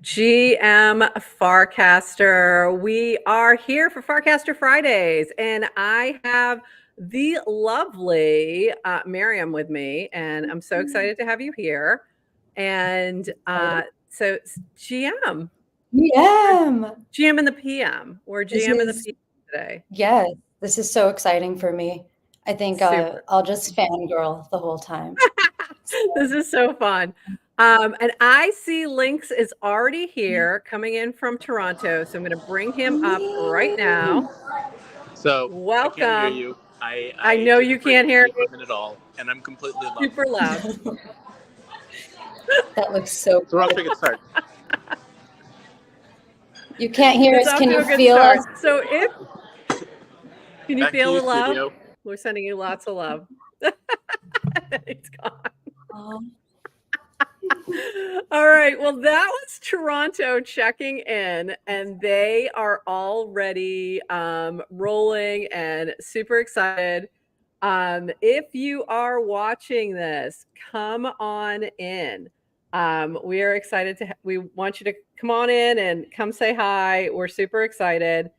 GM Farcaster. We are here for Farcaster Fridays, and I have the lovely Miriam with me, and I'm so excited to have you here. And so GM, GM in the PM, or GM in the PM today. Yes, this is so exciting for me. I think I'll just fangirl the whole time. This is so fun. And I see Lynx is already here coming in from Toronto. So I'm going to bring him up right now. So welcome. I can't hear you. I know you can't hear me at all, and I'm completely lost. Super loud. That looks so we're off to a good start. You can't hear It's us. off Can to you a good feel start. us? So can you Back feel to you, the love? studio. We're sending you lots of love. It's gone. All right. Well, that was Toronto checking in, and they are already rolling and super excited. If you are watching this, come on in. We are excited we want you to come on in and come say hi. We're super excited.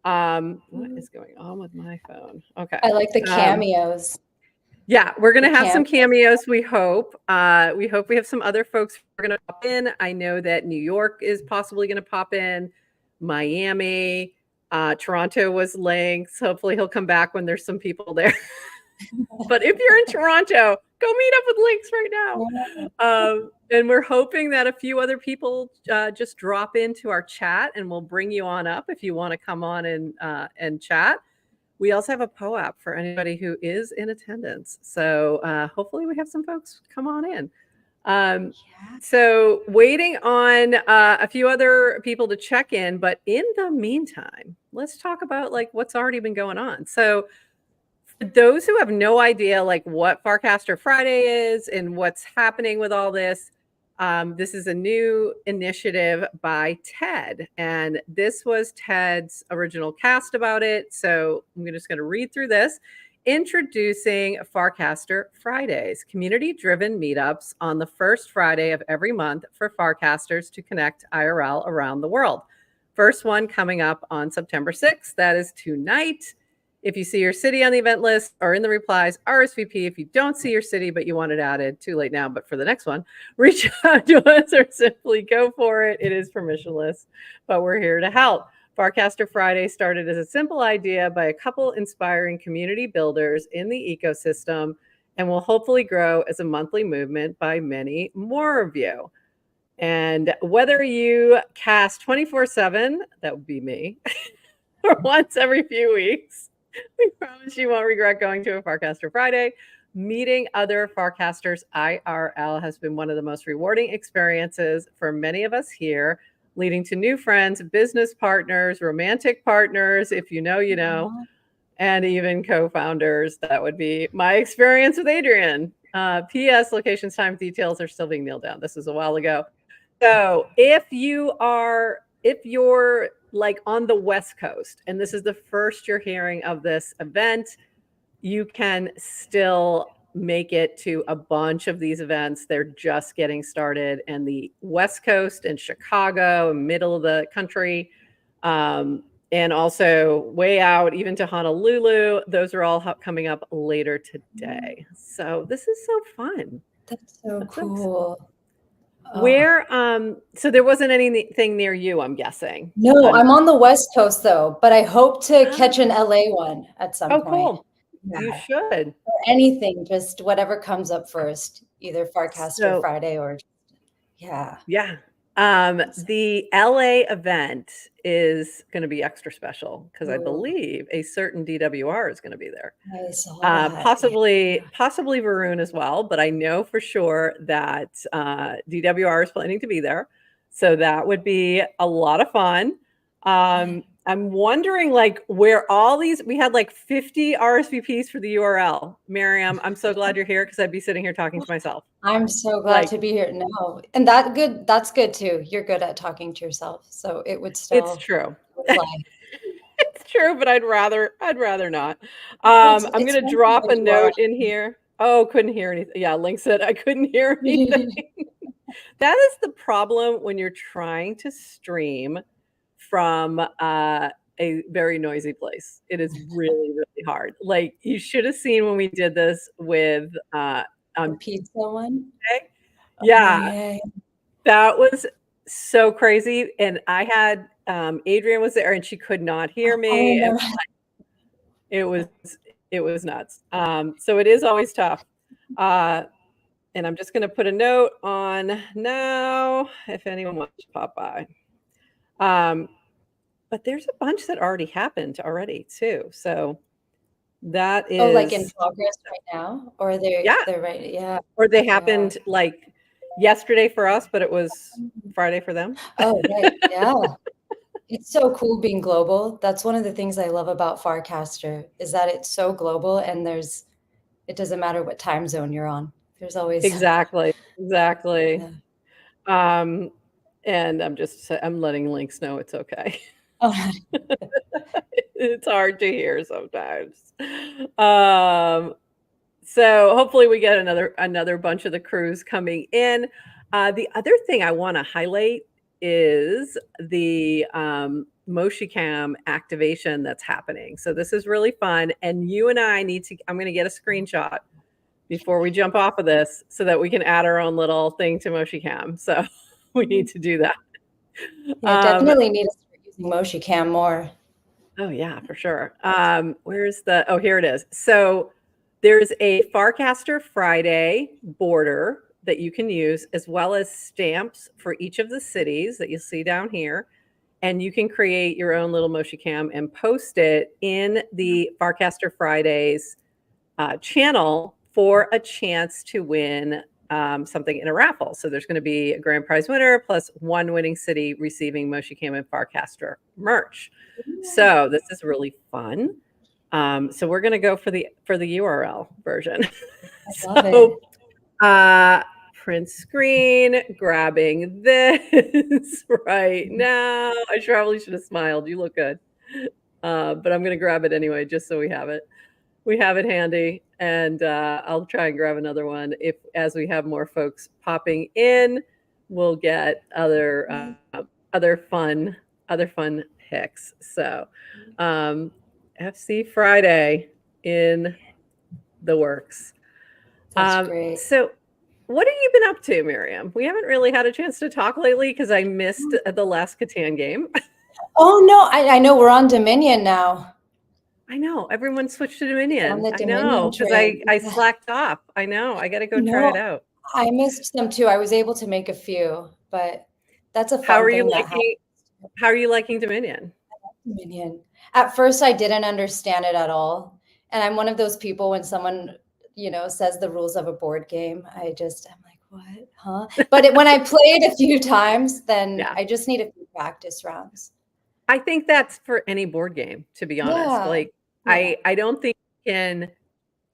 What is going on with my phone? Okay. I like the cameos. Yeah, we're going to have some cameos, we hope. We hope we have some other folks who are going to pop in. I know that New York is possibly going to pop in, Miami, Toronto was Lynx. Hopefully he'll come back when there's some people there. But if you're in Toronto, go meet up with Lynx right now. And we're hoping that a few other people just drop into our chat, and we'll bring you on up if you want to come on and chat. We also have a POAP for anybody who is in attendance. So hopefully we have some folks come on in. So waiting on a few other people to check in. But in the meantime, let's talk about like what's already been going on. So for those who have no idea like what Farcaster Friday is and what's happening with all this, this is a new initiative by TED, and this was TED's original cast about it. So I'm just going to read through this. Introducing Farcaster Fridays, community-driven meetups on the first Friday of every month for Farcasters to connect IRL around the world. First one coming up on September 6th. That is tonight. If you see your city on the event list or in the replies, RSVP. If you don't see your city, but you want it added, too late now, but for the next one, reach out to us or simply go for it. It is permissionless, but we're here to help. Farcaster Friday started as a simple idea by a couple inspiring community builders in the ecosystem and will hopefully grow as a monthly movement by many more of you. And whether you cast 24/7, that would be me, or once every few weeks, we promise you won't regret going to a Farcaster Friday. Meeting other Farcasters IRL has been one of the most rewarding experiences for many of us here, leading to new friends, business partners, romantic partners, if you know, you know, and even co-founders. That would be my experience with Adrian. P.S. Locations, time, details are still being nailed down. This was a while ago. So if you're like on the West Coast, and this is the first you're hearing of this event, you can still make it to a bunch of these events. They're just getting started, and the West Coast and Chicago, middle of the country, and also way out, even to Honolulu. Those are all coming up later today. So this is so fun. That's so cool. Where, so there wasn't anything near you, I'm guessing. No, I'm on the West Coast though, but I hope to catch an LA one at some point. Cool. Yeah. You should. Or anything, just whatever comes up first, either Farcaster Friday or yeah. The LA event is going to be extra special because I believe a certain DWR is going to be there. Possibly Varun as well, but I know for sure that DWR is planning to be there. So that would be a lot of fun. I'm wondering like where all these, we had like 50 RSVPs for the URL. Miriam, I'm so glad you're here because I'd be sitting here talking to myself. I'm so glad to be here. No, and that's good too. You're good at talking to yourself. So it would still. It's true. It's true, but I'd rather not. I'm going to drop a note in here. Oh, couldn't hear anything. Yeah, Link said I couldn't hear anything. That is the problem when you're trying to stream from a very noisy place. It is really, really hard. Like, you should have seen when we did this with The pizza one? Tuesday. Oh, Yeah, yeah. that was so crazy. And I had Adrienne was there and she could not hear Oh, me. And no. it was nuts. So it is always tough. And I'm just going to put a note on now if anyone wants to pop by. But there's a bunch that already happened already too. So that is. Oh, like in progress right now? Or Yeah. they're right. Yeah. Or they happened like yesterday for us, but it was Friday for them. Oh, right. Yeah. It's so cool being global. That's one of the things I love about Farcaster is that it's so global and it doesn't matter what time zone you're on. There's always Exactly. Yeah. And I'm letting Lynx know it's okay. Oh, It's hard to hear sometimes. So hopefully we get another bunch of the crews coming in. The other thing I want to highlight is the MoshiCam activation that's happening. So this is really fun, and you and I I'm going to get a screenshot before we jump off of this so that we can add our own little thing to MoshiCam. So we need to do that. Yeah, definitely need to start using MoshiCam more. Oh yeah, for sure. Here it is. So there's a Farcaster Friday border that you can use, as well as stamps for each of the cities that you see down here. And you can create your own little MoshiCam and post it in the Farcaster Fridays channel for a chance to win something in a raffle. So there's going to be a grand prize winner plus one winning city receiving MoshiCam and Farcaster merch. So this is really fun. So we're going to go for the URL version. I love it. Print screen, grabbing this right now. I probably should have smiled. You look good. But I'm going to grab it anyway, just so we have it. We have it handy, and I'll try and grab another one. As we have more folks popping in, we'll get other fun picks. So FC Friday in the works. That's great. So what have you been up to, Miriam? We haven't really had a chance to talk lately because I missed the last Catan game. Oh no, I know we're on Dominion now. I know everyone switched to Dominion. On the I know because Dominion I slacked off. I know I got to go try it out. I missed them too. I was able to make a few, but that's a fun How are thing you that liking? How are you liking Dominion? Dominion. At first, I didn't understand it at all, and I'm one of those people when someone says the rules of a board game, I'm like, what, huh? But when I played a few times, then I just need a few practice rounds. I think that's for any board game, to be honest. I don't think you can.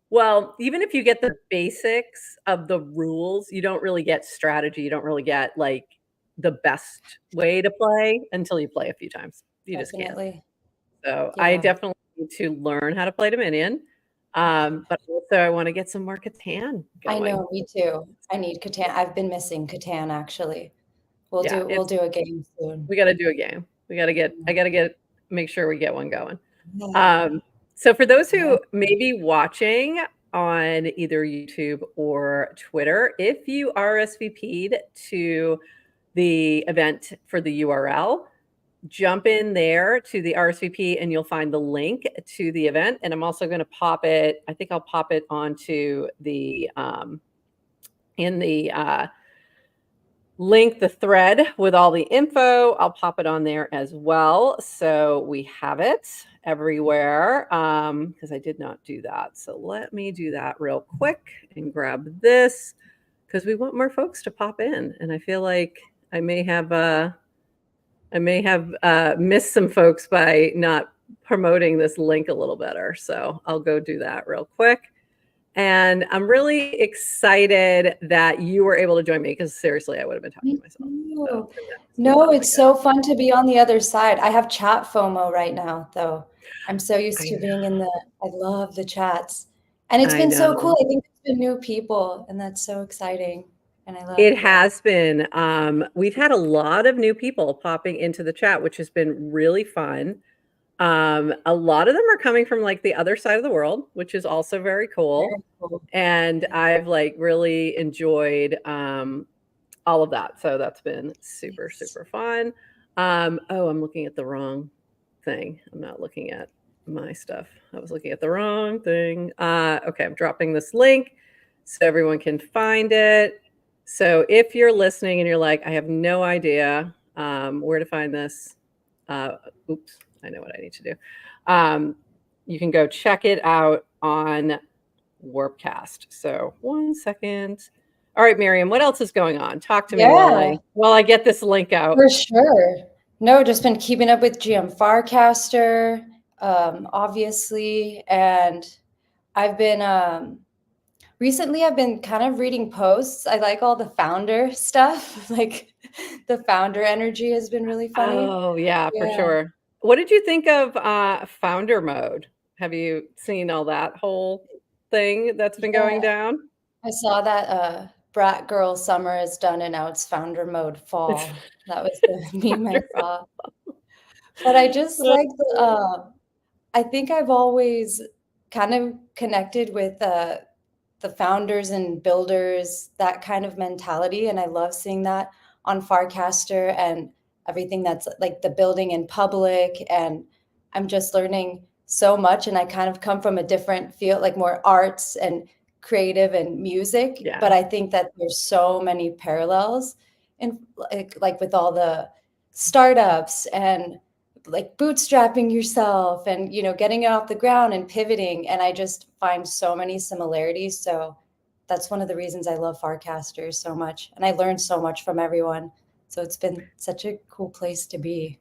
Well, even if you get the basics of the rules, you don't really get strategy. You don't really get like the best way to play until you play a few times. You just can't. So I definitely need to learn how to play Dominion. But also I want to get some more Catan going. I know, me too. I need Catan. I've been missing Catan actually. We'll do a game soon. We got to do a game. I got to make sure we get one going. So for those who may be watching on either YouTube or Twitter, if you RSVP'd to the event for the URL, jump in there to the RSVP and you'll find the link to the event. And I'm also going to pop it. I think I'll pop it onto the link, the thread with all the info. I'll pop it on there as well. So we have it everywhere because I did not do that. So let me do that real quick and grab this because we want more folks to pop in. And I feel like I may have missed some folks by not promoting this link a little better. So I'll go do that real quick. And I'm really excited that you were able to join me because seriously, I would have been talking to myself. So, no, it's so fun to be on the other side. I have chat FOMO right now, though. I'm so used to being I love the chats. And it's been so cool. I think there's been new people, and that's so exciting. And I love It that. has been. We've had a lot of new people popping into the chat, which has been really fun. A lot of them are coming from like the other side of the world, which is also very cool. Very cool. And I've like really enjoyed all of that. So that's been super, super fun. Oh, I'm looking at the wrong thing. I'm not looking at my stuff. I was looking at the wrong thing. Okay, I'm dropping this link so everyone can find it. So if you're listening and you're like, I have no idea where to find this, oops, I know what I need to do. You can go check it out on Warpcast. So 1 second. All right, Miriam, what else is going on? Talk to me while I get this link out. For sure. No, just been keeping up with GM Farcaster, obviously, and I've been recently I've been kind of reading posts. I like all the founder stuff, like the founder energy has been really funny. Oh, yeah, for sure. What did you think of founder mode? Have you seen all that whole thing that's been going down? I saw that Brat Girl Summer is done and now it's founder mode fall. That was the meme I saw. But I just like I think I've always kind of connected with the founders and builders, that kind of mentality. And I love seeing that on Farcaster and everything that's like the building in public. And I'm just learning so much. And I kind of come from a different field, like more arts and creative and music. Yeah. But I think that there's so many parallels in like with all the startups and like bootstrapping yourself and, you know, getting it off the ground and pivoting. And I just find so many similarities. So that's one of the reasons I love Farcaster so much. And I learned so much from everyone. So it's been such a cool place to be.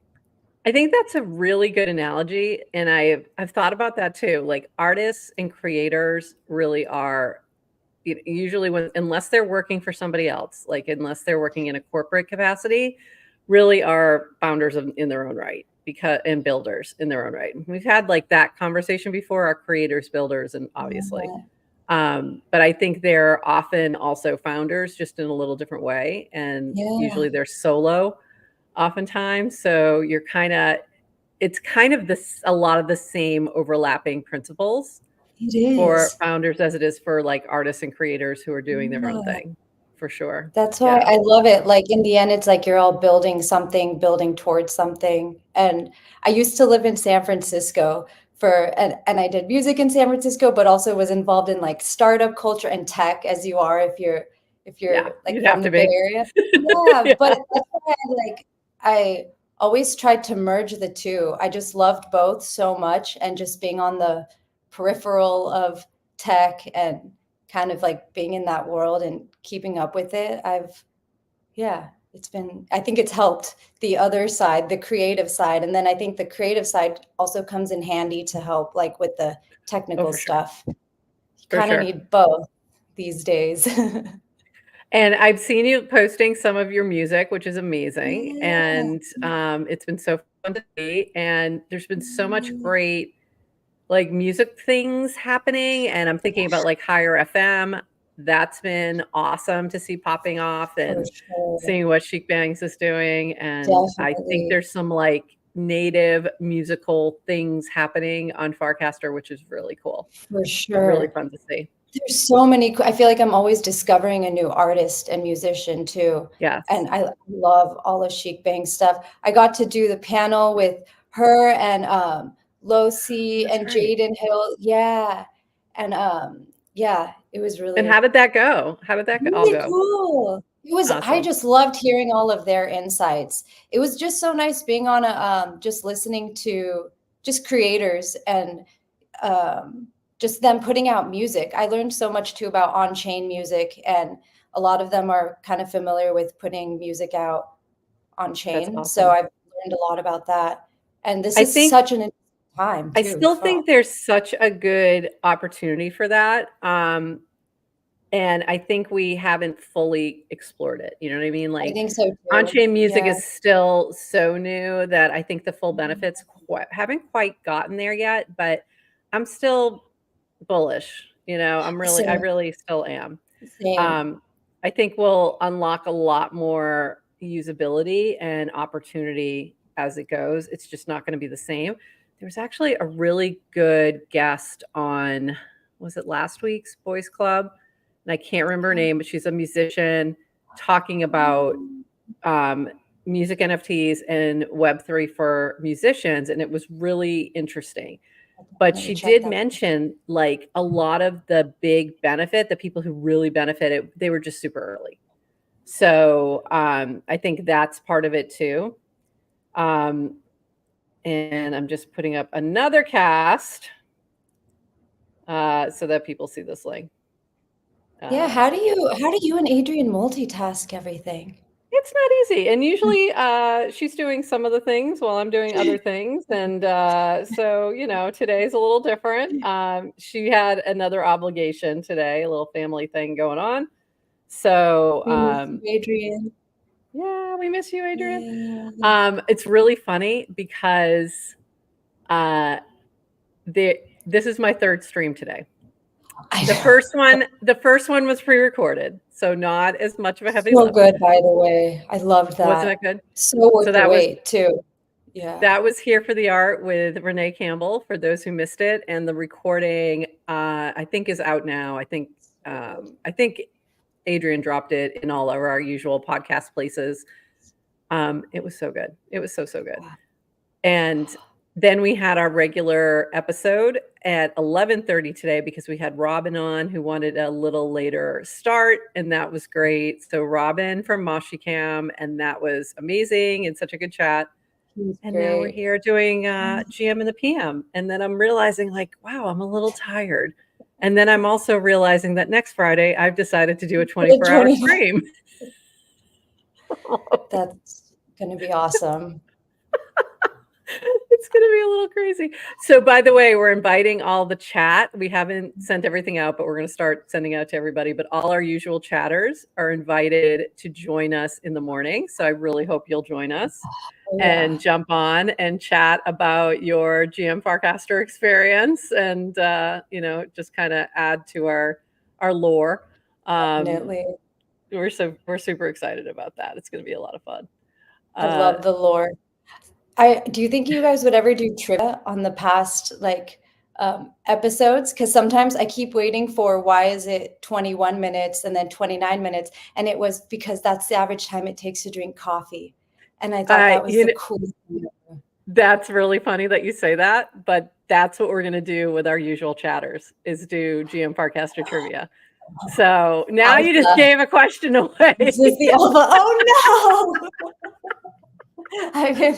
I think that's a really good analogy. And I've thought about that too. Like artists and creators really are usually unless they're working for somebody else, like unless they're working in a corporate capacity, really are founders in their own right, and builders in their own right. We've had like that conversation before, our creators, builders, and obviously. But I think they're often also founders just in a little different way. And usually they're solo oftentimes. So you're it's kind of a lot of the same overlapping principles for founders as it is for like artists and creators who are doing their own thing, for sure. That's why I love it. Like in the end, it's like you're all building something, building towards something. And I used to live in San Francisco and I did music in San Francisco, but also was involved in like startup culture and tech, as you are if you're like from the Bay Area. But that's why I always tried to merge the two. I just loved both so much, and just being on the peripheral of tech and kind of like being in that world and keeping up with it. I think it's helped the other side, the creative side. And then I think the creative side also comes in handy to help like with the technical stuff. You kind of need both these days. And I've seen you posting some of your music, which is amazing. And it's been so fun to see. And there's been so much great like music things happening. And I'm thinking about like Higher FM. That's been awesome to see popping off and seeing what Chic Bangs is doing. And I think there's some like native musical things happening on Farcaster, which is really cool. For sure. Really fun to see. There's so many. I feel like I'm always discovering a new artist and musician too. Yes. And I love all of Chic Bang's stuff. I got to do the panel with her and Losi and Jaden Hill. Yeah. And it was really. And how did that go? How did that all go? Cool. It was awesome. I just loved hearing all of their insights. It was just so nice being on just listening to just creators and just them putting out music. I learned so much too about on-chain music, and a lot of them are kind of familiar with putting music out on chain. Awesome. So I've learned a lot about that. And this is such an interesting time. I still think there's such a good opportunity for that. And I think we haven't fully explored it. You know what I mean? Like, I think so too. On-chain music is still so new that I think the full benefits haven't quite gotten there yet, but I'm still bullish. You know, I really still am. I think will unlock a lot more usability and opportunity as it goes. It's just not going to be the same. There was actually a really good guest on, was it last week's Boys Club? And I can't remember her name, but she's a musician talking about music NFTs and Web3 for musicians. And it was really interesting. But she did mention like a lot of the big benefit, the people who really benefited, they were just super early. So I think that's part of it too. And I'm just putting up another cast so that people see this link. Yeah, how do you and Adrian multitask everything? It's not easy. And usually she's doing some of the things while I'm doing other things. And so, you know, today's a little different. She had another obligation today, a little family thing going on. So Adrian. Yeah, we miss you, Adrian. Yeah. It's really funny because this is my third stream today. The first one was pre-recorded, so not as much of a heavy lift. So good, by the way. I loved that. Wasn't that good? So worth the wait, too. Yeah. That was Here for the Art with Renee Campbell, for those who missed it. And the recording, I think, is out now. I think Adrian dropped it in all of our usual podcast places. It was so good. It was so good. Wow. And then we had our regular episode at 11:30 today because we had Robin on, who wanted a little later start, and that was great. So Robin from Moshicam, and that was amazing and such a good chat. And now we're here doing GM and the PM. And then I'm realizing, like, wow, I'm a little tired. And then I'm also realizing that next Friday I've decided to do a 24-hour stream. That's going to be awesome. It's going to be a little crazy. So, by the way, we're inviting all the chat. We haven't sent everything out, but we're going to start sending out to everybody. But all our usual chatters are invited to join us in the morning. So I really hope you'll join us and jump on and chat about your GM Farcaster experience and, you know, just kind of add to our lore. Definitely. We're super excited about that. It's going to be a lot of fun. I love the lore. Do you think you guys would ever do trivia on the past episodes? Because sometimes I keep waiting for why is it 21 minutes and then 29 minutes, and it was because that's the average time it takes to drink coffee, and I thought that was the coolest thing. That's really funny that you say that, but that's what we're going to do with our usual chatters is do GM Farcaster trivia. So now you just gave a question away. This is the alpha. Oh no. So I have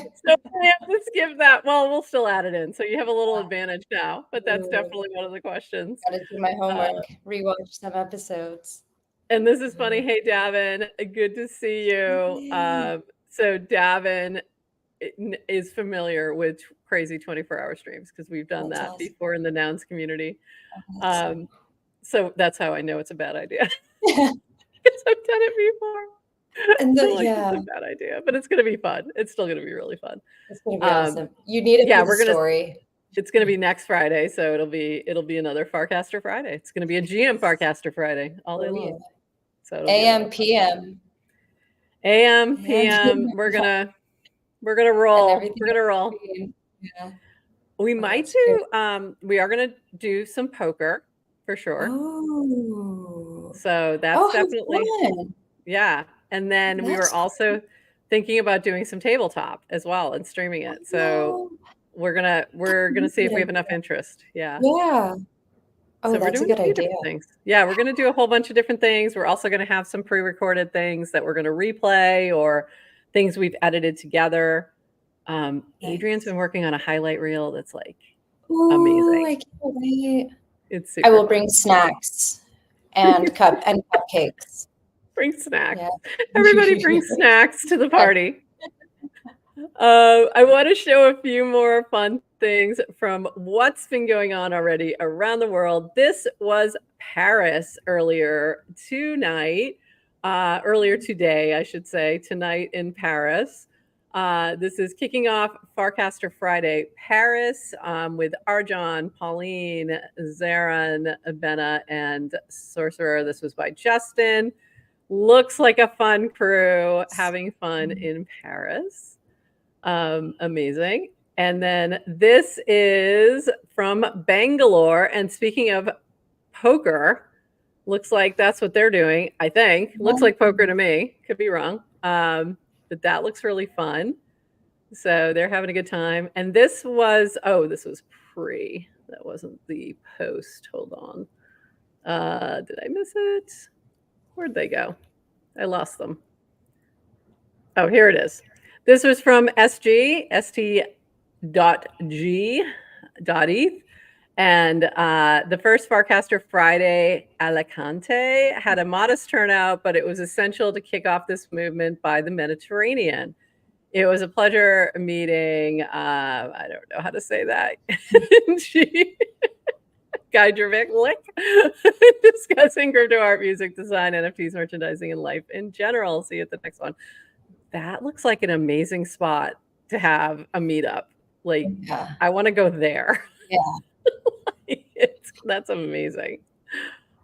to skip that. Well, we'll still add it in. So you have a little advantage now, but that's definitely one of the questions. Got to do my homework, rewatch some episodes. And this is funny. Hey, Davin, good to see you. So Davin is familiar with crazy 24-hour streams because we've done that before in the Nouns community. So that's how I know it's a bad idea. Because I've done it before. And it's a bad idea, but it's going to be fun. It's still going to be really fun. It's going to be awesome. You need it for the story. It's going to be next Friday, so it'll be another Farcaster Friday. It's going to be a GM Farcaster Friday all day long. So AM PM. AM PM. We're gonna roll. We're gonna roll. Yeah. We might do. We are gonna do some poker for sure. Oh. So that's definitely fun. Yeah. And then we were also thinking about doing some tabletop as well and streaming it. So we're gonna see if we have enough interest. Yeah. Yeah. Oh, so that's a good idea. Things. Yeah, we're gonna do a whole bunch of different things. We're also gonna have some pre-recorded things that we're gonna replay or things we've edited together. Adrian's been working on a highlight reel that's like amazing. I can't wait. It's super I will fun. bring snacks and cupcakes. Bring snacks. Yeah. Everybody bring snacks to the party. I want to show a few more fun things from what's been going on already around the world. This was Paris earlier today, I should say, tonight in Paris. This is kicking off Farcaster Friday Paris with Arjan, Pauline, Zaran, Benna, and Sorcerer. This was by Justin. Looks like a fun crew having fun in Paris. Amazing. And then this is from Bangalore. And speaking of poker, looks like that's what they're doing, I think. Looks like poker to me. Could be wrong. But that looks really fun. So they're having a good time. And this was pre. That wasn't the post. Hold on. Did I miss it? Where'd they go? I lost them. Oh, here it is. This was from st.g.eth. And the first Farcaster Friday Alicante had a modest turnout, but it was essential to kick off this movement by the Mediterranean. It was a pleasure meeting. I don't know how to say that. Guy Jervick discussing crypto art, music, design, NFTs, merchandising, and life in general. See you at the next one. That looks like an amazing spot to have a meetup. Like, I want to go there. Yeah. That's amazing.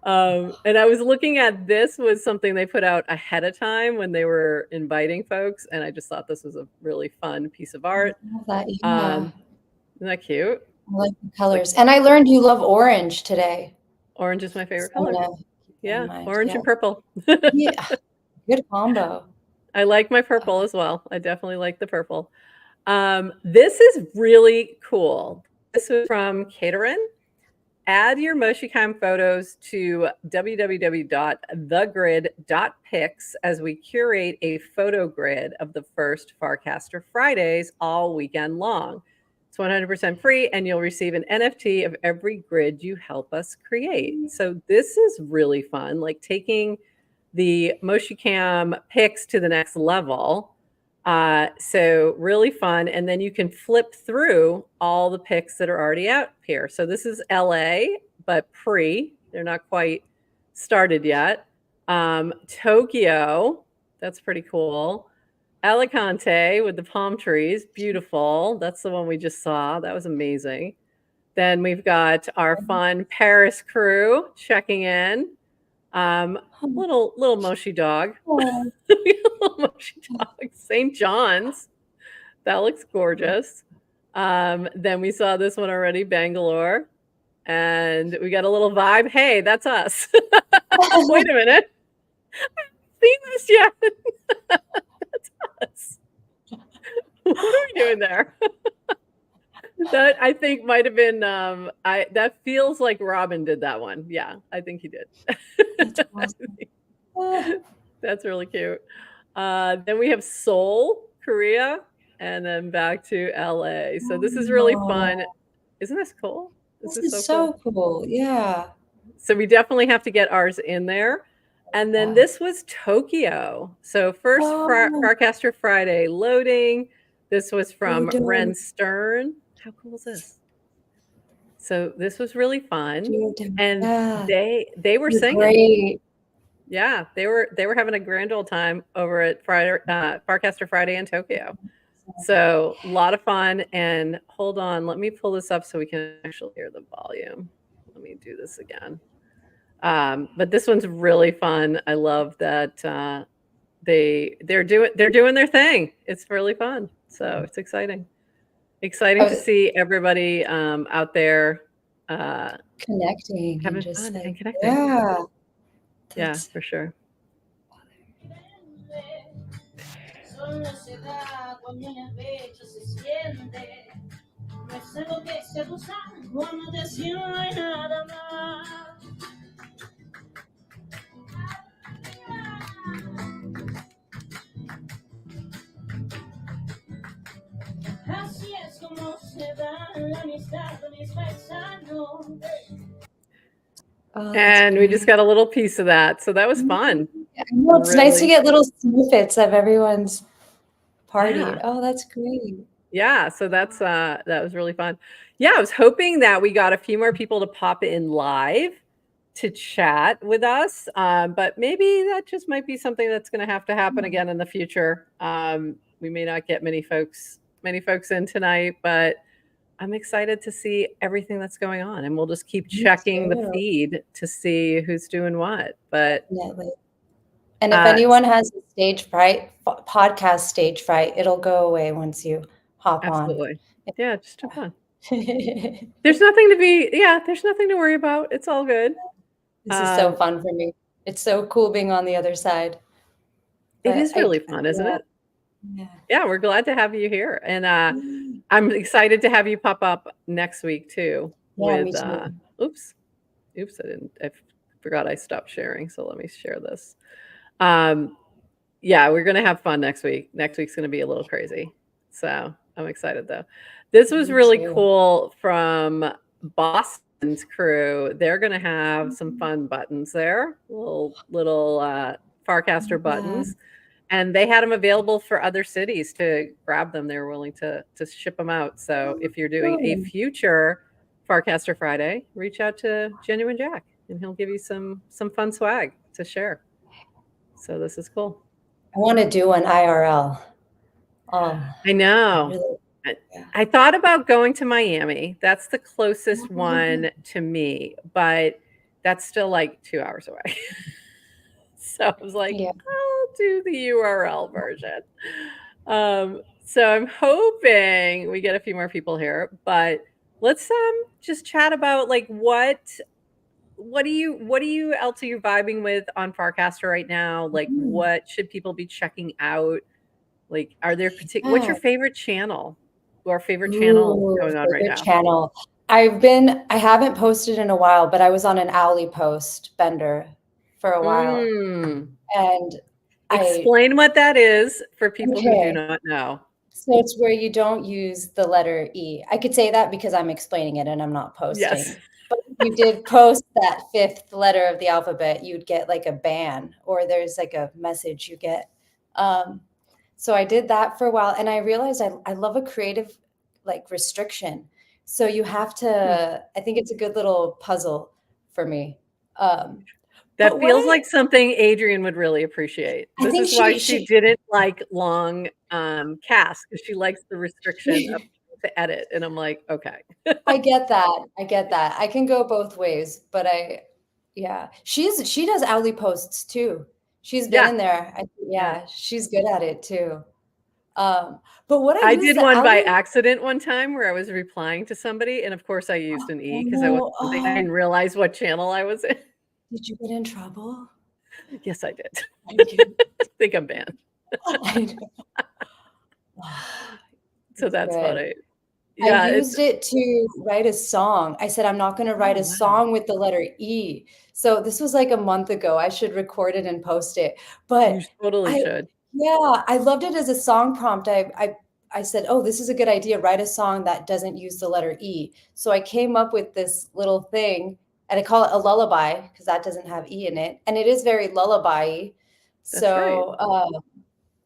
And I was looking at this was something they put out ahead of time when they were inviting folks. And I just thought this was a really fun piece of art. Isn't that cute? I like the colors. And I learned you love orange today. Orange is my favorite color. Yeah, orange and purple. Yeah, good combo. I like my purple as well. I definitely like the purple. This is really cool. This was from Caterin. Add your MoshiCam photos to www.thegrid.pics as we curate a photo grid of the first Farcaster Fridays all weekend long. It's 100% free, and you'll receive an NFT of every grid you help us create. So this is really fun, like taking the MoshiCam pics to the next level. So really fun. And then you can flip through all the pics that are already out here. So this is LA, but they're not quite started yet. Tokyo, that's pretty cool. Alicante with the palm trees, beautiful. That's the one we just saw. That was amazing. Then we've got our fun Paris crew checking in. Little Moshi dog. Little Moshi dog. St. John's. That looks gorgeous. Then we saw this one already, Bangalore. And we got a little vibe. Hey, that's us. Wait a minute. I haven't seen this yet. That's us. What are we doing there? That I think might have been that feels like Robin did that one. Yeah, I think he did. That's awesome. That's really cute. Then we have Seoul, Korea, and then back to LA. So this is really fun. Isn't this cool? This is so cool. Yeah. So we definitely have to get ours in there. And then this was Tokyo. So first Farcaster Friday loading. This was from Ren Stern. How cool is this? So this was really fun. And they were singing. Great. Yeah, they were having a grand old time over at Farcaster Friday in Tokyo. So a lot of fun. And hold on, let me pull this up so we can actually hear the volume. Let me do this again. But this one's really fun. I love that they're doing their thing. It's really fun. So it's exciting. Exciting to see everybody out there connecting, having just fun like, and connecting. Yeah, for sure. And we just got a little piece of that. So that was fun. Well, it's nice to get little snippets of everyone's party. Oh, that's great. Yeah, so that was really fun. Yeah, I was hoping that we got a few more people to pop in live to chat with us, but maybe that just might be something that's going to have to happen again in the future. We may not get many folks in tonight, but I'm excited to see everything that's going on, and we'll just keep checking the feed to see who's doing what. But And if anyone has a stage fright, podcast stage fright, it'll go away once you hop absolutely. on. Yeah, just have fun. There's nothing to worry about. It's all good. This is so fun for me. It's so cool being on the other side. It is really fun, isn't it? Yeah, we're glad to have you here. And I'm excited to have you pop up next week too. Yeah, me too. Oops, I forgot I stopped sharing. So let me share this. Yeah, we're going to have fun next week. Next week's going to be a little crazy. So I'm excited though. This was really cool from Boston's crew. They're going to have some fun buttons there, little Farcaster buttons. And they had them available for other cities to grab them. They were willing to ship them out. So if you're doing a future Farcaster Friday, reach out to Genuine Jack and he'll give you some fun swag to share. So this is cool. I want to do an IRL. I know. I thought about going to Miami. That's the closest one to me, but that's still like 2 hours away. So I was like, I'll do the URL version. So I'm hoping we get a few more people here, but let's just chat about like what else are you vibing with on Farcaster right now? Like what should people be checking out? Like, are there what's your favorite channel? Or favorite channel going on right now? Channel. I haven't posted in a while, but I was on an Owly post Bender for a while. And explain what that is for people who do not know. So it's where you don't use the letter E. I could say that because I'm explaining it and I'm not posting. Yes. But if you did post that 5th letter of the alphabet, you'd get like a ban or there's like a message you get. So I did that for a while and I realized I love a creative like restriction. So you have to, I think it's a good little puzzle for me. That feels like something Adrienne would really appreciate. This is why she didn't like long casts, because she likes the restriction of to edit. And I'm like, okay. I get that. I can go both ways, but she does Owly posts too. She's been in there. She's good at it too. But what I did one by accident one time where I was replying to somebody, and of course I used an E because I didn't realize what channel I was in. Did you get in trouble? Yes, I did. I think I'm banned. So that's funny. Yeah, I used it to write a song. I said, I'm not going to write a song with the letter E. So this was like a month ago. I should record it and post it. But you totally should. Yeah, I loved it as a song prompt. I said, oh, this is a good idea. Write a song that doesn't use the letter E. So I came up with this little thing, and I call it a lullaby because that doesn't have E in it. And it is very lullaby-y. So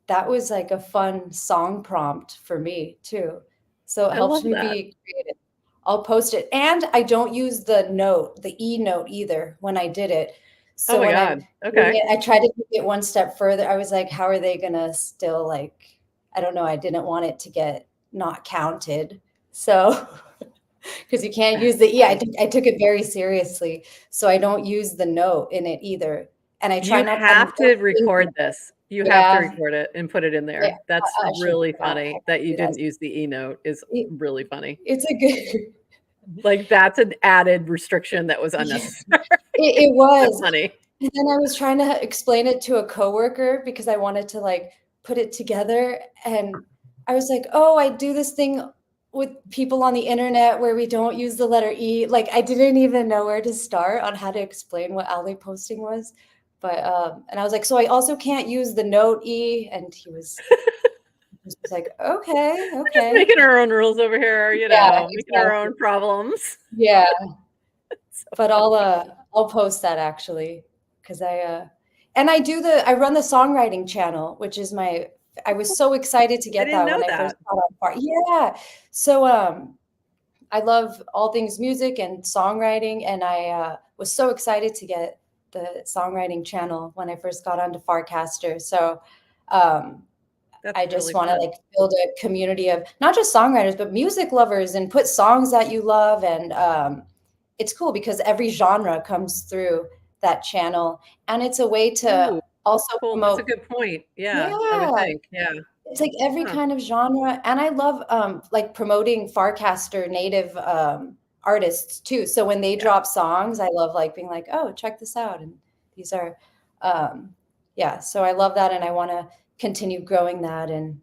that was like a fun song prompt for me too. So it helps me be creative. I'll post it. And I don't use the E note either when I did it. So I tried to take it one step further. I was like, how are they going to still like, I don't know. I didn't want it to get not counted. So, because you can't use the E. I took it very seriously. So I don't use the note in it either. And I try not to record this. You have to record it and put it in there. Yeah, that's really funny that you didn't use the E note is really funny. It's a good... Like that's an added restriction that was unnecessary. It was. That's funny. And then I was trying to explain it to a coworker because I wanted to like put it together. And I was like, oh, I do this thing with people on the internet where we don't use the letter E. Like I didn't even know where to start on how to explain what Owly posting was. But and I was like, so I also can't use the note E. And he was like, okay. Just making our own rules over here, making our own problems. Yeah. But I'll post that actually because I run the songwriting channel, which is I was so excited to get that when I first got on part. Yeah. So I love all things music and songwriting, and I was so excited to get the songwriting channel when I first got onto Farcaster. So I just want to like build a community of not just songwriters, but music lovers and put songs that you love. And it's cool because every genre comes through that channel. And it's a way to also Cool. That's a promote. good point. Yeah, I would Yeah, think. Yeah. it's like every Huh. kind of genre, and I love like promoting Farcaster native artists too. So when they Yeah. drop songs, I love like being like, oh, check this out, and these are, yeah. So I love that, and I want to continue growing that, and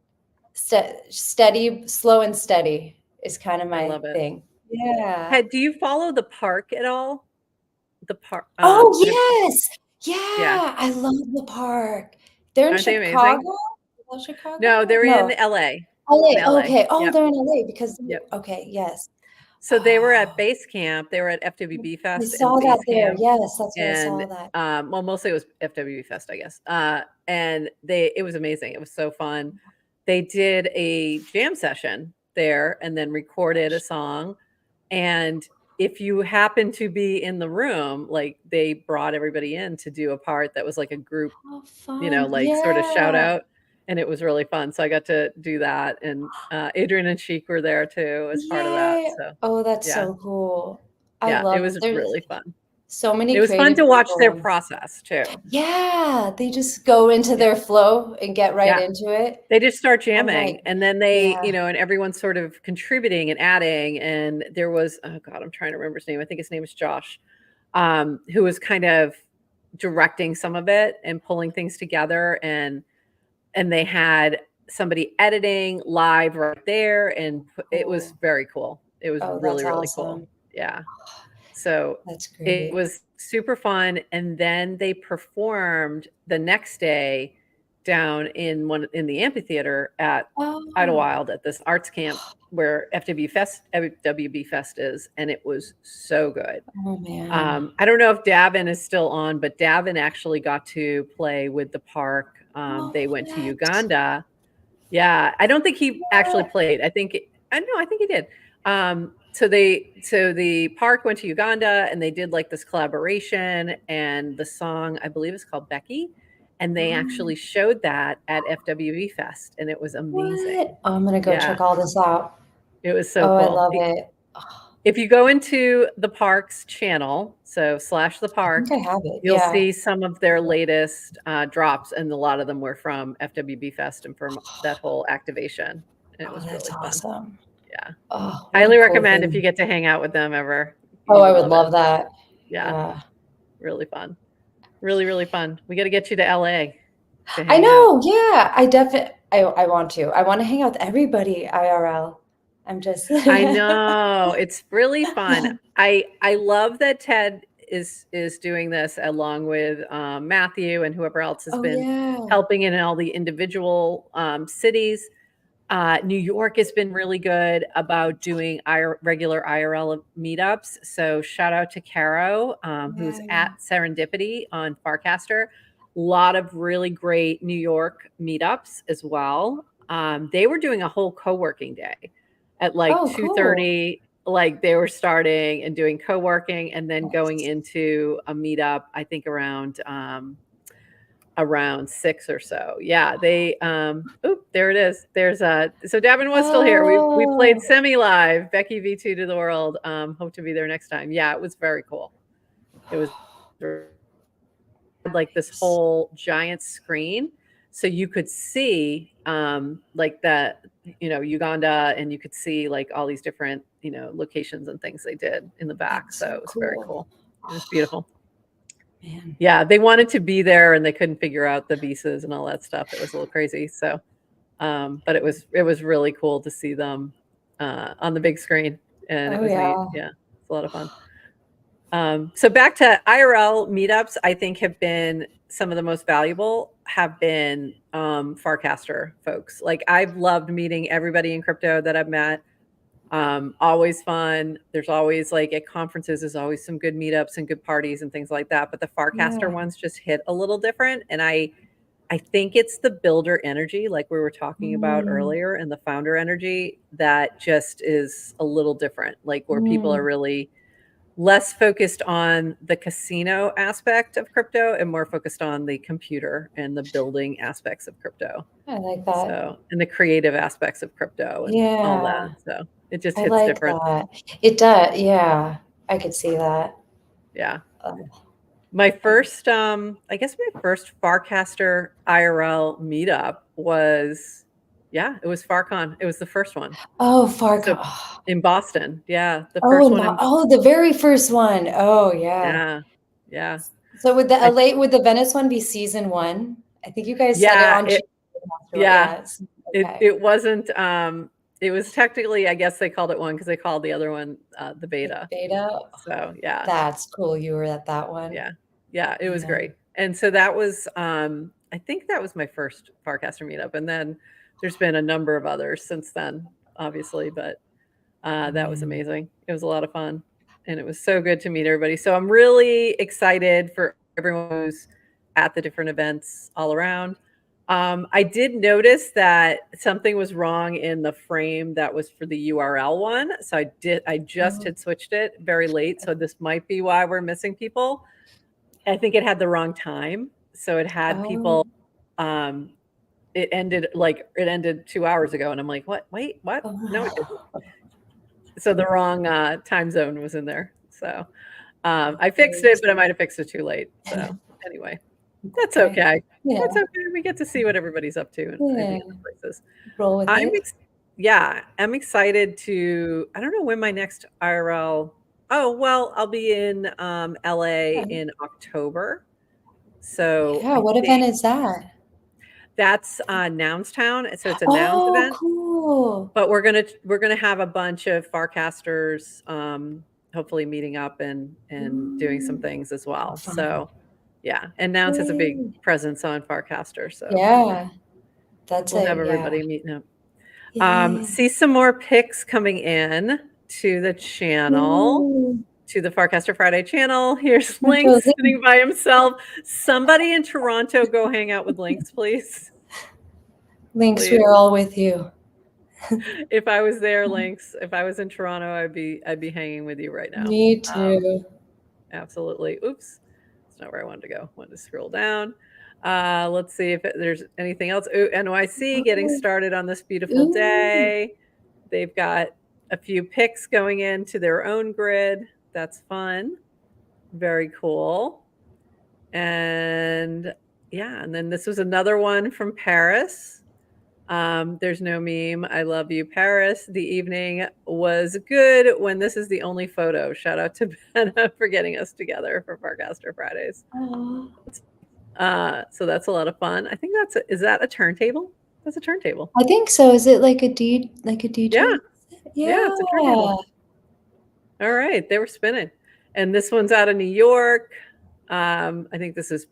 steady, slow and steady is kind of I my love it. thing. Yeah. Hey, do you follow the park at all? The park. Oh Yeah. yeah, I love the park. They're in Aren't they Chicago. amazing? Is that No, Chicago? they're in No, LA. In LA. LA. Okay. Oh, Yep. they're in LA because Yep. okay, yes. So they were at Oh, Base Camp. They were at FWB I Fest and saw that Base there. Camp, Yes, that's where I and saw that. well, mostly it was FWB Fest, I guess. And it was amazing. It was so fun. They did a jam session there and then recorded a song. And if you happen to be in the room, like they brought everybody in to do a part that was like a group, How fun. like sort of shout Yeah. out. And it was really fun. So I got to do that. And Adrian and Sheik were there too as part of that. Yay. So Oh, that's yeah, so cool. I yeah, it love was there's really fun. so many It was fun creative to watch their people. process too. Yeah, they just go into Yeah. their flow and get right Yeah. into it. They just start I'm jamming like, and then they, yeah. and everyone's sort of contributing and adding. And there was, oh God, I'm trying to remember his name. I think his name is Josh, who was kind of directing some of it and pulling things together. And they had somebody editing live right there. And it was Cool. very cool. It was Oh, really, that's really cool. awesome. Yeah. So That's it great. was super fun. And then they performed the next day down in the amphitheater at Oh, Idlewild at this arts camp where FWB Fest is, and it was so good. oh man. I don't know if Davin is still on, but Davin actually got to play with the park. Oh, They went to what? Uganda. Yeah, I don't think he actually What? played. I think he did. So the park went to Uganda and they did like this collaboration, and the song I believe is called Becky, and they actually showed that at FWB Fest, and it was amazing. What? Oh, I'm gonna go Yeah, check all this out. it was so Oh, I cool. love it. Oh, If you go into the park's channel, so / the I park, think I have it. you'll Yeah. see some of their latest drops, and a lot of them were from FWB Fest and from that whole activation. And it Oh, was that's really fun. awesome. Yeah. Oh, what Highly a cool recommend if thing. you get to hang out with them ever. Oh, You I would would love love it. that. Yeah. Yeah. Really fun. Really, really fun. We got to get you to LA to I hang out. know. Yeah. I want to. I want to hang out with everybody IRL. I'm just I know. It's really fun. I love that Ted is doing this along with Matthew and whoever else has Oh been yeah. helping in all the individual cities. New York has been really good about doing regular IRL meetups. So shout out to Caro, who's Yeah. at Serendipity on Farcaster. A lot of really great New York meetups as well. They were doing a whole co-working day at like Oh, cool. 2:30. Like they were starting and doing co-working and then going Nice. into a meetup, I think around 6 or so. Yeah, they there it is. There's so Davin was still here. We played Oh. semi-live Becky V2 to the world. Hope to be there next time. Yeah, it was very cool. It was like this whole giant screen so you could see like the Uganda, and you could see like all these different locations and things they did in the back. That's So so it was very cool. cool. It was beautiful. Man. Yeah, they wanted to be there and they couldn't figure out the visas and all that stuff. It was a little crazy. So, but it was really cool to see them on the big screen, and it Oh was neat. yeah. Yeah, it's a lot of fun. So back to IRL meetups, I think have been some of the most valuable. Have been Farcaster folks. Like I've loved meeting everybody in crypto that I've met. Always fun. There's always like at conferences, there's always some good meetups and good parties and things like that. But the Farcaster Yeah. ones just hit a little different. And I think it's the builder energy, like we were talking about earlier, and the founder energy that just is a little different, like where people are really less focused on the casino aspect of crypto and more focused on the computer and the building aspects of crypto. I like that. So, and the creative aspects of crypto and all Yeah. that. So it just I hits like different. that. It does. Yeah. I could see that. Yeah. My first, I guess my first Farcaster IRL meetup was, it was FarCon. It was the first one. Oh, Farcaster. So, in Boston. Yeah. The first one. The very first one. Oh, yeah. Yeah. Yeah. So would the Venice one be season 1? I think you guys said it on It wasn't, it was technically, I guess they called it 1 because they called the other one the beta. So yeah. That's cool. You were at that one. Yeah. Yeah. It was great. And so that was, I think that was my first Farcaster meetup. And then there's been a number of others since then, obviously, but that was amazing. It was a lot of fun. And it was so good to meet everybody. So I'm really excited for everyone who's at the different events all around. I did notice that something was wrong in the frame that was for the URL one. So I just had switched it very late. So this might be why we're missing people. I think it had the wrong time. So it had people, it ended 2 hours ago. And I'm like, what? Wait, what? No, it didn't. So the wrong time zone was in there. So I fixed it, but I might have fixed it too late. So anyway, that's okay. Yeah. That's okay. We get to see what everybody's up to in different places. Roll with it. I'm excited to, I don't know when my next IRL, I'll be in LA in October. So what event is that? That's Nounstown. So it's a Nouns event. Cool. But we're gonna have a bunch of Farcasters hopefully meeting up and doing some things as well. So yeah, and Nouns has a big presence on Farcaster. So we'll have everybody meeting up. See some more pics coming in to the channel. To the Farcaster Friday channel. Here's Lynx sitting by himself. Somebody in Toronto go hang out with Lynx, please. Lynx, we are all with you. If I was there, Lynx, if I was in Toronto, I'd be hanging with you right now. Me too. Absolutely. Oops. That's not where I wanted to go. I wanted to scroll down. Let's see if there's anything else. Ooh, NYC getting started on this beautiful day. They've got a few picks going into their own grid. That's fun. Very cool. And and then this was another one from Paris. There's no meme. I love you, Paris. The evening was good when this is the only photo. Shout out to Benna for getting us together for Farcaster Fridays. So that's a lot of fun. I think is that a turntable? That's a turntable. I think so. Is it like a DJ? Yeah, it's a turntable. All right, they were spinning. And this one's out of New York. I think this is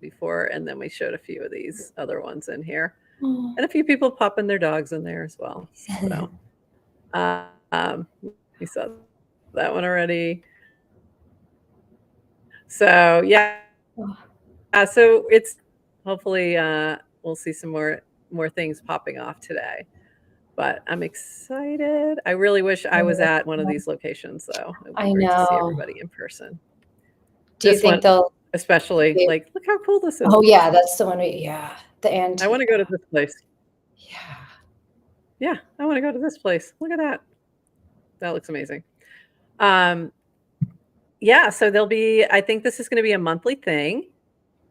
before, and then we showed a few of these other ones in here. And a few people popping their dogs in there as well. So we saw that one already. So so it's hopefully we'll see some more things popping off today. But I'm excited. I really wish I was at one of these locations, though. I know. To see everybody in person. Do you think they'll especially look how cool this is? Oh yeah, that's the one. The end. I want to go to this place. Yeah, I want to go to this place. Look at that. That looks amazing. So there'll be. I think this is going to be a monthly thing.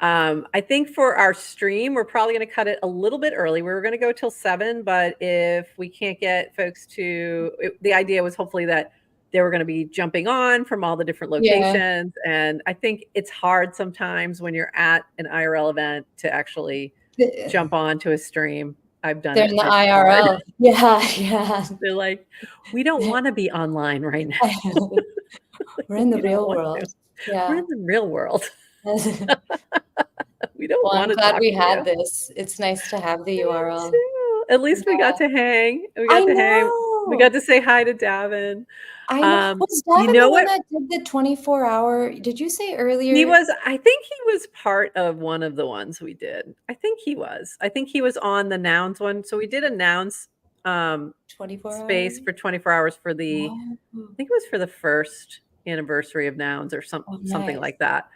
I think for our stream, we're probably going to cut it a little bit early. We were going to go till 7, but if we can't get folks the idea was hopefully that they were going to be jumping on from all the different locations. And I think it's hard sometimes when you're at an IRL event to actually jump on to a stream. I've done it. They're in the IRL. Yeah. They're like, we don't want to be online right now. We're in the real world. Yeah. We're in the real world. We don't want to. I'm glad we had this. It's nice to have the URL. At least we got to hang. We got to say hi to Davin. I know. Was Davin the one that did the 24-hour? Did you say earlier? I think he was part of one of the ones we did. I think he was on the Nouns one. So we did a Nouns 24 space for 24 hours for the, I think it was for the first anniversary of Nouns or something like that.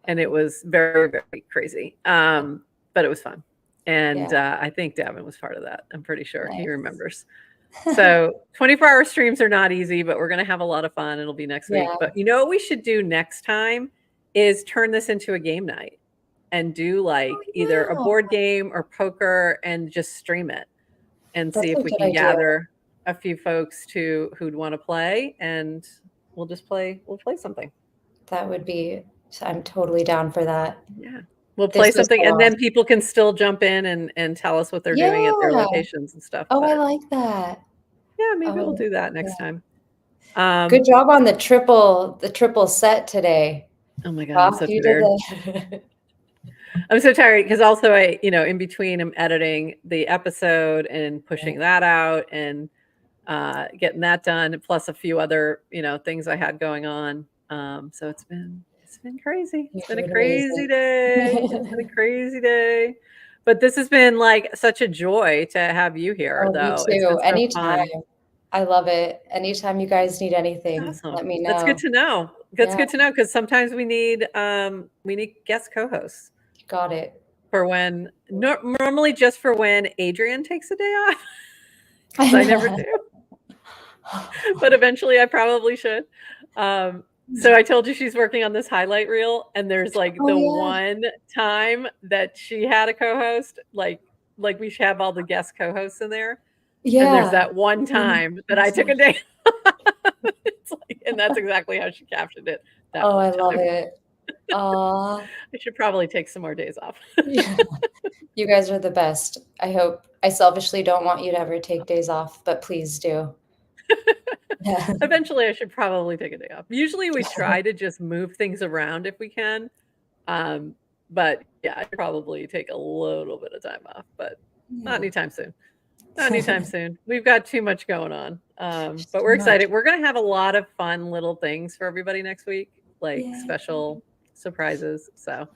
And it was very, very crazy. But it was fun. And I think Davin was part of that. I'm pretty sure he remembers. So 24-hour streams are not easy, but we're going to have a lot of fun. It'll be next week. But you know what we should do next time is turn this into a game night and do like either a board game or poker and just stream it and see if we can gather a few folks who'd want to play, and we'll play something. That would be, I'm totally down for that. Yeah. We'll play something, and then people can still jump in and tell us what they're doing at their locations and stuff. Oh, I like that. Yeah, maybe we'll do that next time. Good job on the triple set today. Oh my God, I'm so tired. I'm so tired because also in between I'm editing the episode and pushing that out and getting that done, plus a few other, things I had going on. So it's been crazy. It's been a crazy day. It's been a crazy day. But this has been like such a joy to have you here, though. Me too. Anytime. I love it. Anytime you guys need anything, let me know. That's good to know. That's good to know, because sometimes we need guest co-hosts. Got it. For when normally just for when Adrian takes a day off. I never do. But eventually I probably should. So I told you she's working on this highlight reel, and there's like one time that she had a co-host, like we should have all the guest co-hosts in there. Yeah. And there's that one time that I took a day. And that's exactly how she captioned it. I love it. I should probably take some more days off. Yeah. You guys are the best. I selfishly don't want you to ever take days off, but please do. Eventually I should probably take a day off. Usually we try to just move things around if we can. But yeah, I'd probably take a little bit of time off, but not anytime soon. Not anytime soon. We've got too much going on. But we're excited. We're going to have a lot of fun little things for everybody next week, like special surprises. So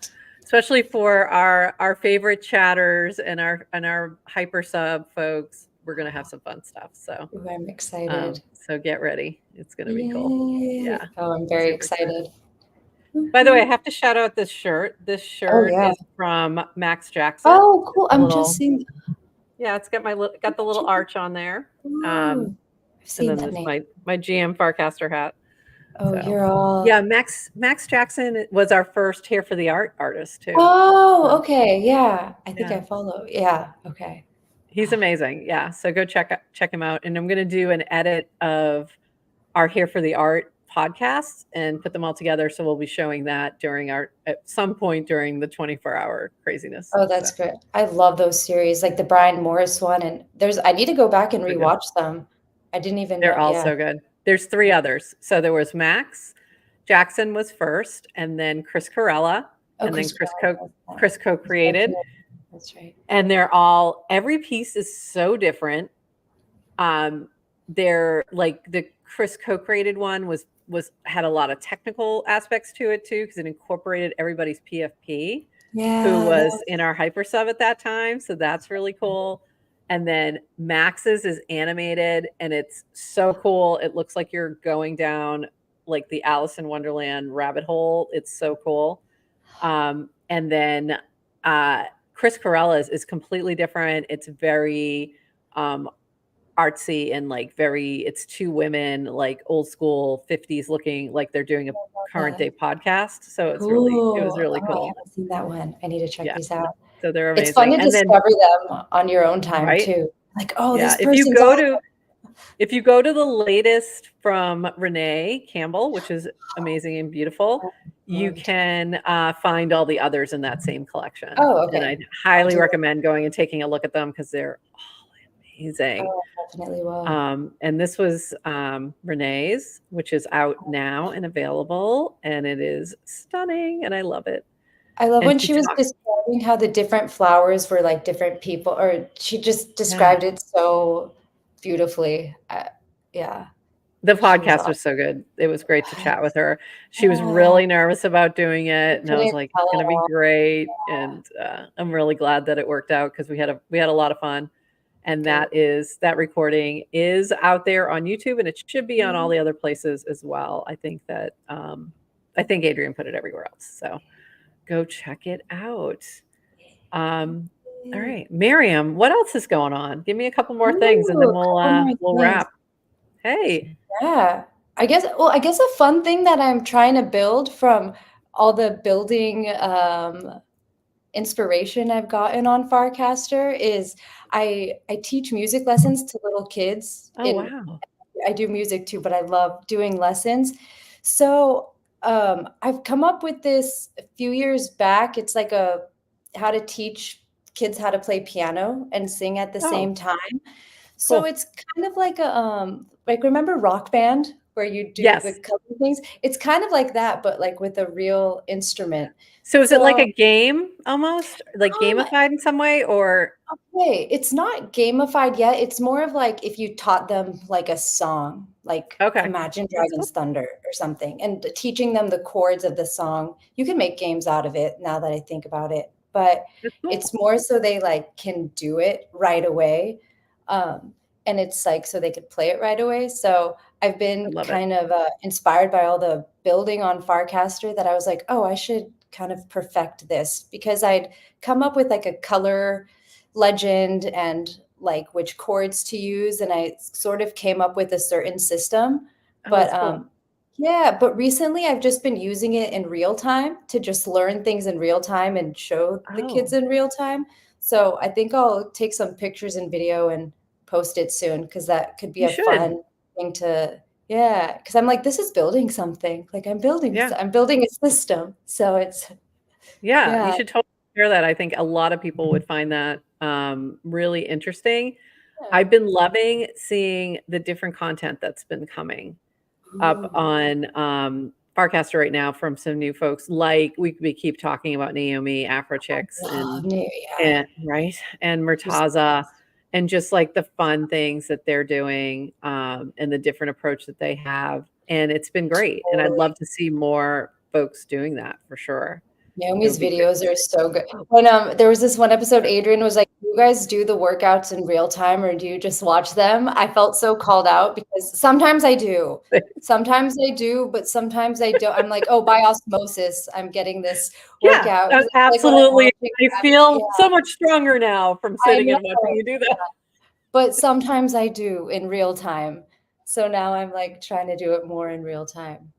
especially for our favorite chatters and our hyper sub folks, we're going to have some fun stuff. So I'm excited. So get ready. It's going to be cool. Yeah. Oh, I'm very excited. By the way, I have to shout out this shirt. This shirt is from Max Jackson. Oh, cool. I'm just seeing. Yeah, it's got the little arch on there. I've seen and then there's my GM Farcaster hat. Oh, so. You're all. Yeah, Max Jackson was our first Here for the Art artist too. Oh, okay. Yeah. I think I follow. Yeah. Okay. He's amazing. Yeah. So go check him out. And I'm going to do an edit of our Here for the Art podcasts and put them all together. So we'll be showing that at some point during the 24-hour craziness. Oh, that's great. I love those series, like the Brian Morris one. And I need to go back and rewatch them. I didn't even know. They're all so good. There's 3 others. So there was Max Jackson was first, and then Chris Carella, and then Chris co-created. That's right. And every piece is so different. They're like the Chris co-created one had a lot of technical aspects to it too, because it incorporated everybody's PFP, who was in our hyper sub at that time. So that's really cool. And then Max's is animated, and it's so cool. It looks like you're going down like the Alice in Wonderland rabbit hole. It's so cool. And then Chris Carella's is completely different. It's very artsy and it's 2 women, like old school 50s looking, like they're doing a current day podcast. So it was really cool. I haven't seen that one. I need to check these out. So they're amazing. It's fun to discover them on your own time too. Like, this person's if you go to the latest from Renee Campbell, which is amazing and beautiful, you can find all the others in that same collection. Oh, okay. And I highly recommend going and taking a look at them, because they're all amazing. Oh, I definitely will. And this was Renee's, which is out now and available, and it is stunning, and I love it. I love when she was describing how the different flowers were like different people, or she just described it so beautifully. The podcast was so good. It was great to chat with her. She was really nervous about doing it, and I was like, it's going to be great. And I'm really glad that it worked out, because we had a lot of fun. And that recording is out there on YouTube, and it should be on all the other places as well. I think that Adrian put it everywhere else. So go check it out. All right, Miriam, what else is going on? Give me a couple more things, and then we'll wrap. Hey. Yeah. I guess a fun thing that I'm trying to build from all the building inspiration I've gotten on Farcaster is I teach music lessons to little kids. Oh, wow. I do music too, but I love doing lessons. So I've come up with this a few years back. It's like how to teach kids how to play piano and sing at the same time. So Cool. it's kind of like like remember Rock Band where you do the cover things? It's kind of like that, but like with a real instrument. So is it like a game almost, like gamified in some way, or? Okay, it's not gamified yet. It's more of like if you taught them like a song, like Imagine Dragon's Thunder or something, and teaching them the chords of the song. You can make games out of it now that I think about it, but it's more so they like can do it right away. And it's like so they could play it right away. So I've been kind of inspired by all the building on Farcaster that I was like, oh, I should kind of perfect this, because I'd come up with like a color legend and like which chords to use, and I sort of came up with a certain system. But yeah, but recently I've just been using it in real time to just learn things in real time and show the kids in real time. So I think I'll take some pictures and video and post it soon, because that could be fun thing to, because I'm like, this is building something. Like I'm building a system. So it's you should totally share that. I think a lot of people would find that really interesting. I've been loving seeing the different content that's been coming up on Farcaster right now from some new folks. Like we keep talking about Naomi, Afro Chicks, and Murtaza, and just like the fun things that they're doing and the different approach that they have. And it's been great. And I'd love to see more folks doing that for sure. Naomi's videos are so good. When there was this one episode, Adrian was like, "You guys do the workouts in real time, or do you just watch them?" I felt so called out, because sometimes I do, but sometimes I don't. I'm like, oh, by osmosis, I'm getting this workout. Yeah, absolutely. I feel so much stronger now from sitting and watching you do that. But sometimes I do in real time. So now I'm like trying to do it more in real time.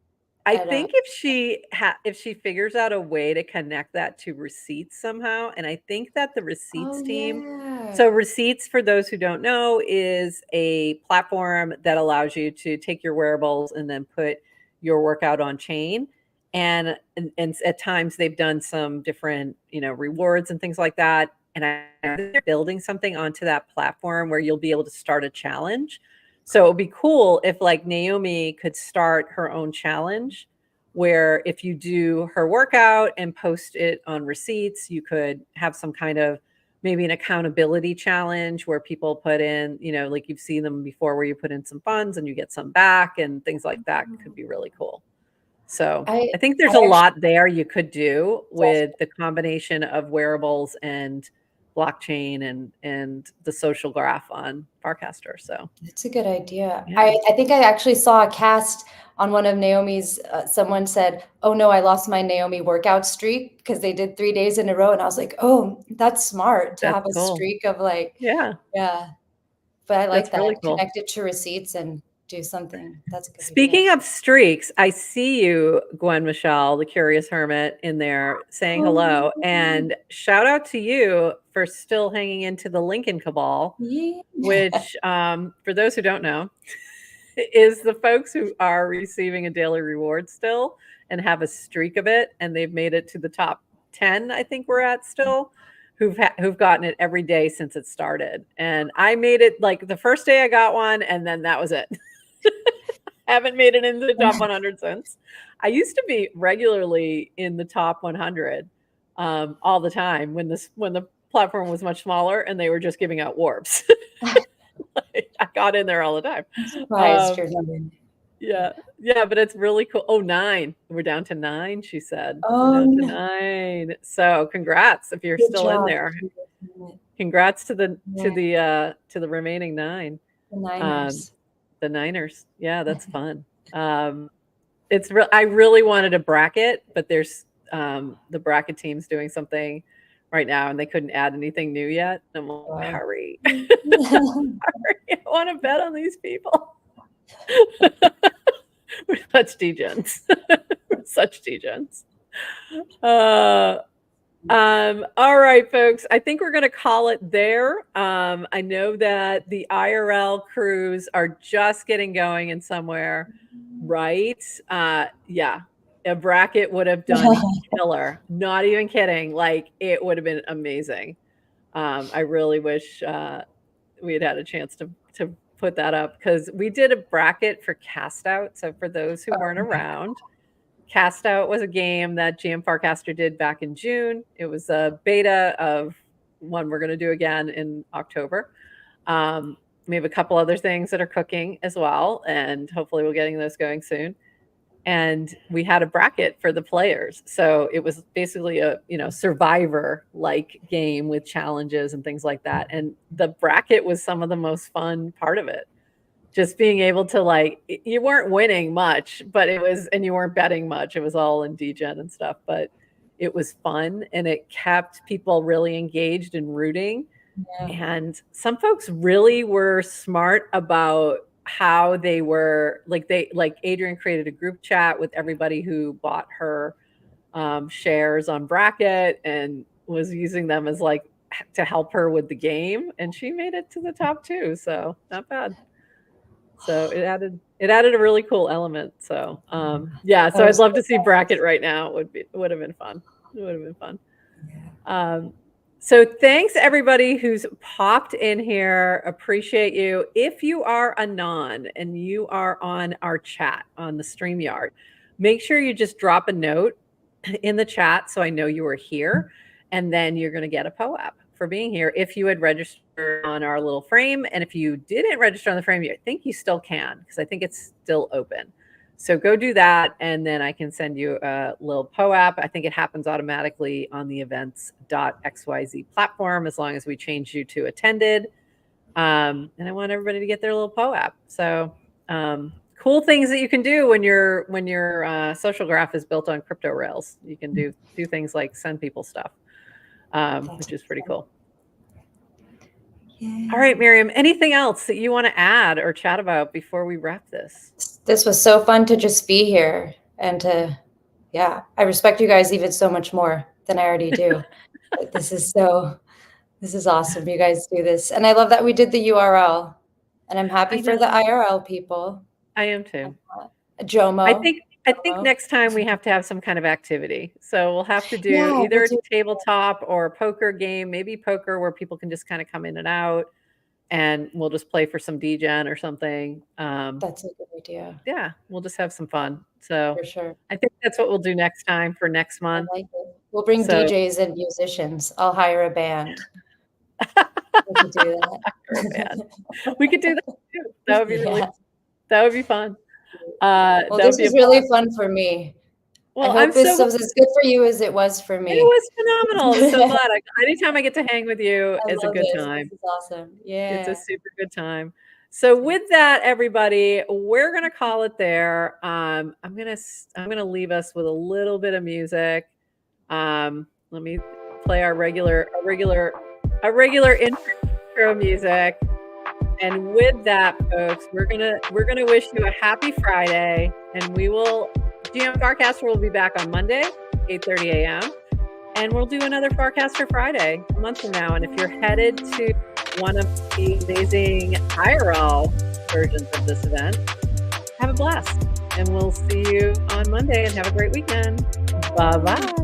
I think if she figures out a way to connect that to receipts somehow, and I think that the receipts team, so receipts, for those who don't know, is a platform that allows you to take your wearables and then put your workout on chain. And at times they've done some different, rewards and things like that. And they're building something onto that platform where you'll be able to start a challenge. So it would be cool if like Naomi could start her own challenge, where if you do her workout and post it on receipts, you could have some kind of maybe an accountability challenge where people put in, like you've seen them before, where you put in some funds and you get some back and things like that. Could be really cool. So I think there's a lot there you could do with the combination of wearables and blockchain and the social graph on Farcaster. So it's a good idea. I think I actually saw a cast on one of Naomi's. Someone said, "Oh no, I lost my Naomi workout streak," because they did 3 days in a row, and I was like, "Oh, that's smart to have a streak of like." Yeah. But I like that. Really cool. Connect it to receipts and do something. That's good. Speaking of streaks, I see you, Gwen Michelle, the Curious Hermit, in there saying hello. And shout out to you for still hanging into the Lincoln Cabal, which, for those who don't know, is the folks who are receiving a daily reward still and have a streak of it. And they've made it to the top 10, I think we're at still, who've gotten it every day since it started. And I made it like the first day I got one, and then that was it. Haven't made it into the top 100 since. I used to be regularly in the top 100 all the time when the platform was much smaller and they were just giving out warps. I got in there all the time. I'm surprised you're not in. Yeah, but it's really cool. Oh, 9. We're down to 9, she said. Oh, we're down to 9. So congrats if you're still in there. Congrats to the remaining 9. The Niners. The Niners. Yeah, that's fun. It's real. I really wanted a bracket, but there's the bracket team's doing something right now, and they couldn't add anything new yet. I'm like, hurry. Hurry. I want to bet on these people. We're such degens. We're such degens. All right, folks. I think we're going to call it there. I know that the IRL crews are just getting going in somewhere, right? Yeah, a bracket would have done killer. Not even kidding. Like, it would have been amazing. I really wish we had had a chance to put that up, because we did a bracket for Cast Out. So for those who weren't around, Cast Out was a game that GM Farcaster did back in June. It was a beta of one we're going to do again in October. We have a couple other things that are cooking as well, and hopefully we're getting those going soon. And we had a bracket for the players. So it was basically a, Survivor-like game with challenges and things like that. And the bracket was some of the most fun part of it. Just being able to, you weren't winning much, but it was, and you weren't betting much. It was all in degen and stuff, but it was fun, and it kept people really engaged and rooting. Yeah. And some folks really were smart about how they were, like Adrian created a group chat with everybody who bought her shares on bracket and was using them as to help her with the game. And she made it to the top 2. So not bad. So it added a really cool element. So yeah, so I'd love to see bracket right now. It would have been fun. It would have been fun. So thanks everybody who's popped in here. Appreciate you. If you are a non and you are on our chat on the Streamyard, make sure you just drop a note in the chat so I know you were here, and then you're going to get a POAP for being here if you had registered on our little frame. And if you didn't register on the frame, I think you still can, because I think it's still open. So go do that, and then I can send you a little POAP. I think it happens automatically on the events.xyz platform as long as we change you to attended. And I want everybody to get their little POAP. So cool things that you can do when your social graph is built on crypto rails. You can do things like send people stuff. Which is pretty cool. Yeah. All right, Miriam, anything else that you want to add or chat about before we wrap this? This was so fun to just be here, and I respect you guys even so much more than I already do. This is awesome. You guys do this. And I love that we did the URL, and I'm happy for the IRL people. I am too. Jomo. I think next time we have to have some kind of activity. So we'll have to do either a tabletop or a poker game, maybe poker where people can just kind of come in and out, and we'll just play for some degen or something. That's a good idea. Yeah, we'll just have some fun. So for sure. I think that's what we'll do next time for next month. I like it. We'll bring DJs and musicians. I'll hire a band. We could do that. We could do that too. That would be that would be fun. Well, this was really fun for me. Well, I hope this was as good for you as it was for me. It was phenomenal. I'm so glad. Anytime I get to hang with you, it's a good time. This is awesome. Yeah. It's a super good time. So with that, everybody, we're gonna call it there. I'm gonna leave us with a little bit of music. Let me play our regular intro music. And with that, folks, we're gonna wish you a happy Friday, and GM Farcaster will be back on Monday, 8:30 a.m. And we'll do another Farcaster Friday a month from now. And if you're headed to one of the amazing IRL versions of this event, have a blast. And we'll see you on Monday, and have a great weekend. Bye-bye.